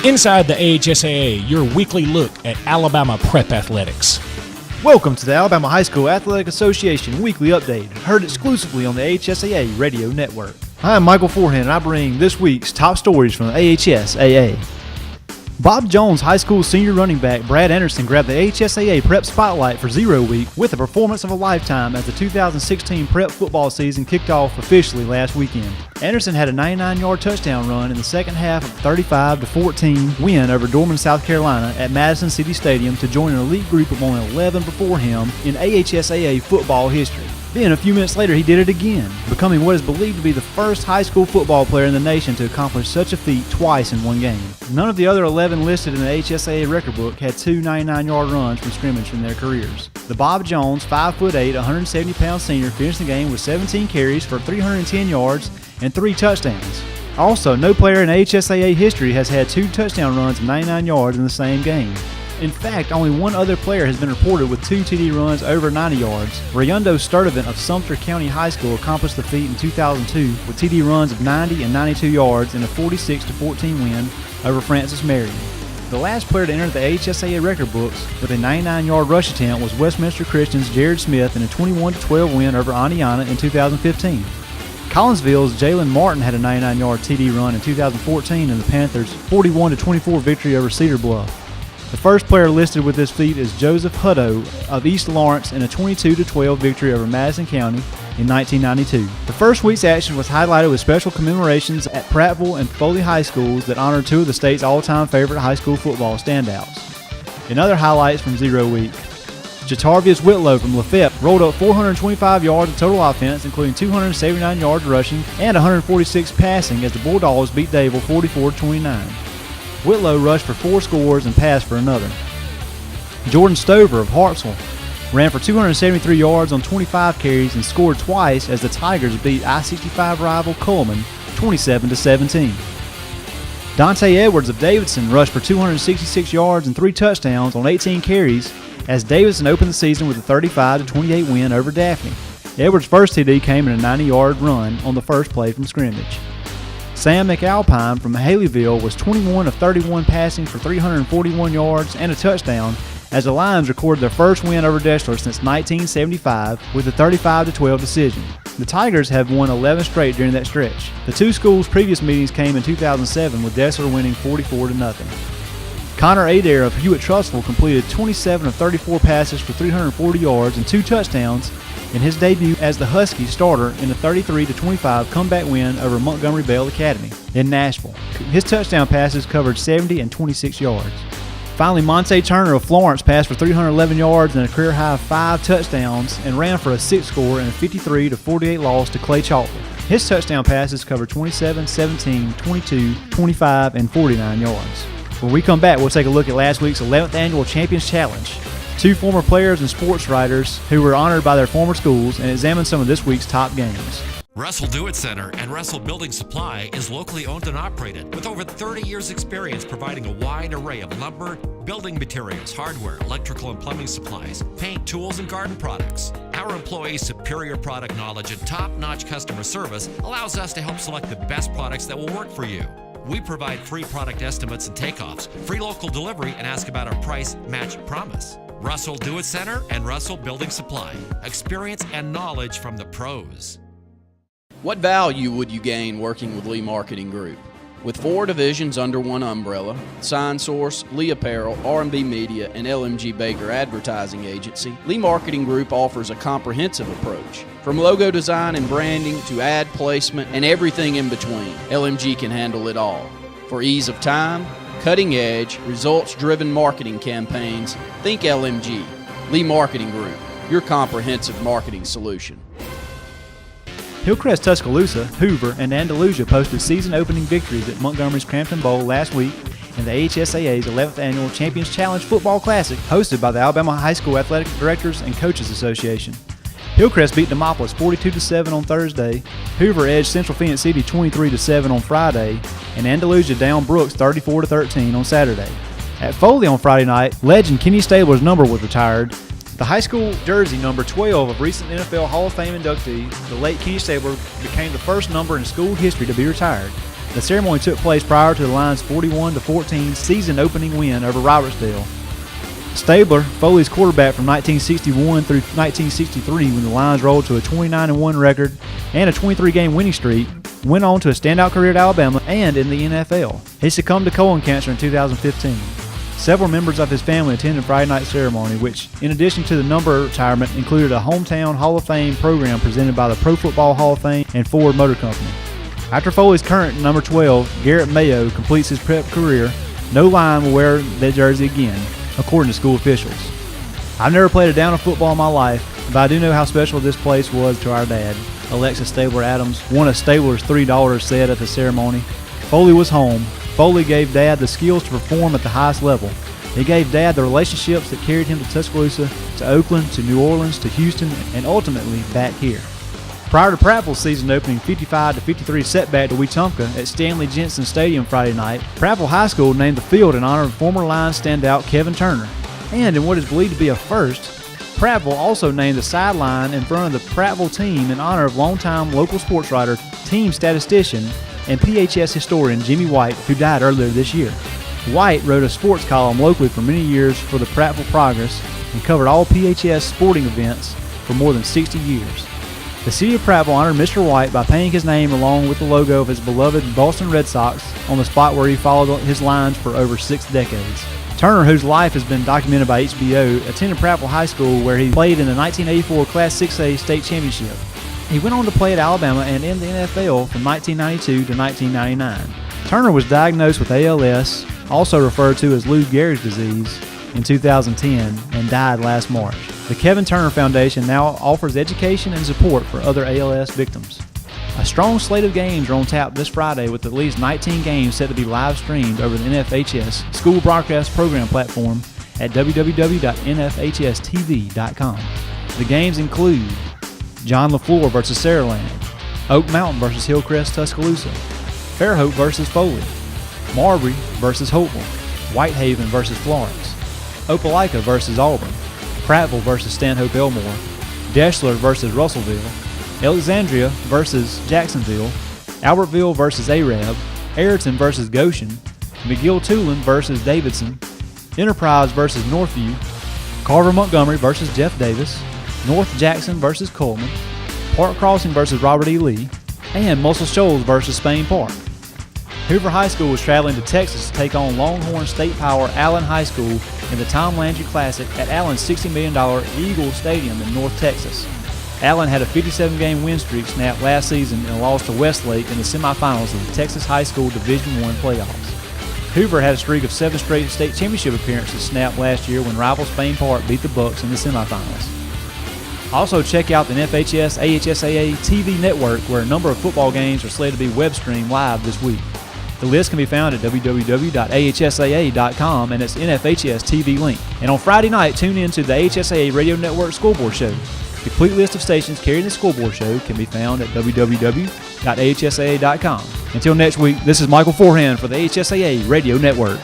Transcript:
Inside the AHSAA, your weekly look at Alabama prep athletics. Welcome to the Alabama High School Athletic Association Weekly Update, heard exclusively on the AHSAA Radio Network. I'm Michael Forehand, and I bring this week's top stories from the AHSAA. Bob Jones High School senior running back Brad Anderson grabbed the AHSAA Prep Spotlight for 0 Week with a performance of a lifetime as the 2016 prep football season kicked off officially last weekend. Anderson had a 99-yard touchdown run in the second half of a 35-14 win over Dorman, South Carolina at Madison City Stadium to join an elite group of only 11 before him in AHSAA football history. Then, a few minutes later, he did it again, becoming what is believed to be the first high school football player in the nation to accomplish such a feat twice in one game. None of the other 11 listed in the AHSAA record book had two 99-yard runs from scrimmage in their careers. The Bob Jones, 5'8", 170-pound senior finished the game with 17 carries for 310 yards and 3 touchdowns. Also, no player in AHSAA history has had 2 touchdown runs of 99 yards in the same game. In fact, only one other player has been reported with 2 TD runs over 90 yards. Rayundo Sturdivant of Sumter County High School accomplished the feat in 2002 with TD runs of 90 and 92 yards in a 46-14 win over Francis Marion. The last player to enter the AHSAA record books with a 99-yard rush attempt was Westminster Christian's Jared Smith in a 21-12 win over Indiana in 2015. Collinsville's Jalen Martin had a 99-yard TD run in 2014 in the Panthers' 41-24 victory over Cedar Bluff. The first player listed with this feat is Joseph Hutto of East Lawrence in a 22-12 victory over Madison County in 1992. The first week's action was highlighted with special commemorations at Prattville and Foley High Schools that honored 2 of the state's all-time favorite high school football standouts. In other highlights from 0 Week, Jatarvius Whitlow from Lafayette rolled up 425 yards of total offense, including 279 yards rushing and 146 passing as the Bulldogs beat Dable 44-29. Whitlow rushed for 4 scores and passed for another. Jordan Stover of Hartselle ran for 273 yards on 25 carries and scored twice as the Tigers beat I-65 rival Coleman 27-17. Donte Edwards of Davidson rushed for 266 yards and 3 touchdowns on 18 carries as Davidson opened the season with a 35-28 win over Daphne. Edwards' first TD came in a 90-yard run on the first play from scrimmage. Sam McAlpine from Haleyville was 21 of 31 passing for 341 yards and a touchdown as the Lions recorded their first win over Dessler since 1975 with a 35-12 decision. The Tigers have won 11 straight during that stretch. The 2 schools' previous meetings came in 2007 with Dessler winning 44-0. Connor Adair of Hewitt-Trussville completed 27 of 34 passes for 340 yards and 2 touchdowns in his debut as the Husky starter in a 33-25 comeback win over Montgomery Bell Academy in Nashville. His touchdown passes covered 70 and 26 yards. Finally, Monte Turner of Florence passed for 311 yards and a career-high 5 touchdowns and ran for a 6 score in a 53-48 loss to Clay Chalkler. His touchdown passes covered 27, 17, 22, 25, and 49 yards. When we come back, we'll take a look at last week's 11th Annual Champions Challenge. 2 former players and sports writers who were honored by their former schools and examine some of this week's top games. Russell Do-It Center and Russell Building Supply is locally owned and operated with over 30 years experience providing a wide array of lumber, building materials, hardware, electrical and plumbing supplies, paint, tools, and garden products. Our employees' superior product knowledge and top-notch customer service allows us to help select the best products that will work for you. We provide free product estimates and takeoffs, free local delivery, and ask about our price match promise. Russell Do-It Center and Russell Building Supply. Experience and knowledge from the pros. What value would you gain working with Lee Marketing Group? With 4 divisions under one umbrella, Sign Source, Lee Apparel, R&B Media, and LMG Baker Advertising Agency, Lee Marketing Group offers a comprehensive approach. From logo design and branding to ad placement and everything in between, LMG can handle it all. For ease of time, cutting-edge, results-driven marketing campaigns, think LMG. Lee Marketing Group, your comprehensive marketing solution. Hillcrest Tuscaloosa, Hoover, and Andalusia posted season-opening victories at Montgomery's Crampton Bowl last week in the AHSAA's 11th Annual Champions Challenge Football Classic hosted by the Alabama High School Athletic Directors and Coaches Association. Hillcrest beat Demopolis 42-7 on Thursday, Hoover edged Central Phoenix City 23-7 on Friday, and Andalusia downed Brooks 34-13 on Saturday. At Foley on Friday night, legend Kenny Stabler's number was retired. The high school jersey number 12 of recent NFL Hall of Fame inductee, the late Kenny Stabler, became the first number in school history to be retired. The ceremony took place prior to the Lions' 41-14 season-opening win over Robertsdale. Stabler, Foley's quarterback from 1961 through 1963 when the Lions rolled to a 29-1 record and a 23-game winning streak, went on to a standout career at Alabama and in the NFL. He succumbed to colon cancer in 2015. Several members of his family attended Friday night ceremony, which, in addition to the number retirement, included a hometown Hall of Fame program presented by the Pro Football Hall of Fame and Ford Motor Company. After Foley's current number 12, Garrett Mayo, completes his prep career, no Lion will wear that jersey again, according to school officials. I've never played a down of football in my life, but I do know how special this place was to our dad, Alexis Stabler Adams, one of Stabler's 3 daughters, said at the ceremony. Foley was home. Foley gave Dad the skills to perform at the highest level. He gave Dad the relationships that carried him to Tuscaloosa, to Oakland, to New Orleans, to Houston, and ultimately back here. Prior to Prattville's season-opening 55-53 setback to Wetumpka at Stanley Jensen Stadium Friday night, Prattville High School named the field in honor of former Lions standout Kevin Turner. And in what is believed to be a first, Prattville also named the sideline in front of the Prattville team in honor of longtime local sports writer, team statistician, and PHS historian Jimmy White, who died earlier this year. White wrote a sports column locally for many years for the Prattville Progress and covered all PHS sporting events for more than 60 years. The city of Prattville honored Mr. White by painting his name along with the logo of his beloved Boston Red Sox on the spot where he followed his lines for over 6 decades. Turner, whose life has been documented by HBO, attended Prattville High School where he played in the 1984 Class 6A state championship. He went on to play at Alabama and in the NFL from 1992 to 1999. Turner was diagnosed with ALS, also referred to as Lou Gehrig's disease, in 2010 and died last March. The Kevin Turner Foundation now offers education and support for other ALS victims. A strong slate of games are on tap this Friday with at least 19 games set to be live streamed over the NFHS school broadcast program platform at www.nfhstv.com. The games include John LaFleur versus Saraland, Oak Mountain versus Hillcrest Tuscaloosa, Fairhope versus Foley, Marbury versus Hopeville, Whitehaven versus Florence, Opelika versus Auburn, Prattville versus Stanhope Elmore, Deshler versus Russellville, Alexandria versus Jacksonville, Albertville versus Arab, Ayrton versus Goshen, McGill-Tulane versus Davidson, Enterprise versus Northview, Carver-Montgomery versus Jeff Davis, North Jackson versus Coleman, Park Crossing versus Robert E. Lee, and Muscle Shoals versus Spain Park. Hoover High School is traveling to Texas to take on Longhorn State Power Allen High School in the Tom Landry Classic at Allen's $60 million Eagle Stadium in North Texas. Allen had a 57-game win streak snapped last season and lost to Westlake in the semifinals of the Texas High School Division I playoffs. Hoover had a streak of 7 straight state championship appearances snapped last year when rival Spain Park beat the Bucks in the semifinals. Also, check out the NFHS AHSAA TV network where a number of football games are slated to be web streamed live this week. The list can be found at www.ahsaa.com and its NFHS TV link. And on Friday night, tune in to the AHSAA Radio Network School Board Show. The complete list of stations carrying the School Board Show can be found at www.ahsaa.com. Until next week, this is Michael Forehand for the AHSAA Radio Network.